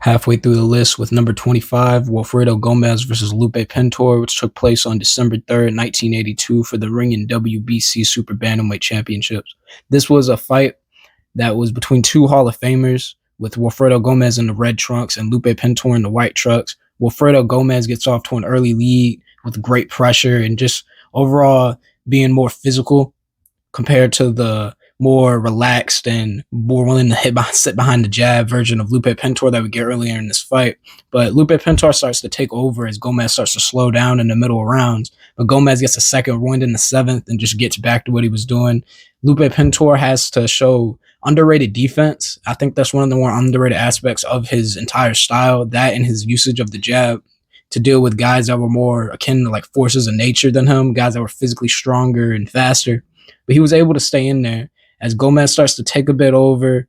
halfway through the list with number 25, Wilfredo Gomez versus Lupe Pintor, which took place on December 3rd, 1982 for the Ring and WBC Super Bantamweight Championships. This was a fight that was between two Hall of Famers, with Wilfredo Gomez in the red trunks and Lupe Pintor in the white trunks. Wilfredo Gomez gets off to an early lead with great pressure and just overall being more physical compared to the more relaxed and more willing to sit behind the jab version of Lupe Pintor that we get earlier in this fight. But Lupe Pintor starts to take over as Gomez starts to slow down in the middle of rounds. But Gomez gets a second wind in the seventh and just gets back to what he was doing. Lupe Pintor has to show underrated defense. I think that's one of the more underrated aspects of his entire style, that and his usage of the jab to deal with guys that were more akin to like forces of nature than him, guys that were physically stronger and faster. But he was able to stay in there as Gomez starts to take a bit over,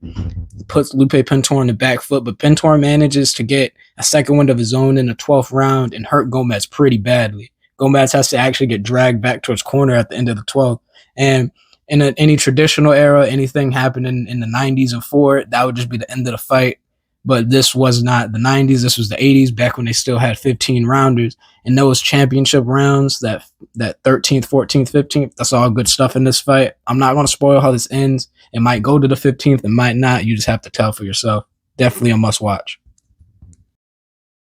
puts Lupe Pintor on the back foot, but Pintor manages to get a second wind of his own in the 12th round and hurt Gomez pretty badly. Gomez has to actually get dragged back to his corner at the end of the 12th. And in any traditional era, anything happening in the 90s and forward, that would just be the end of the fight. But this was not the 90s. This was the 80s, back when they still had 15 rounders. And those championship rounds, that 13th, 14th, 15th, that's all good stuff in this fight. I'm not going to spoil how this ends. It might go to the 15th. It might not. You just have to tell for yourself. Definitely a must watch.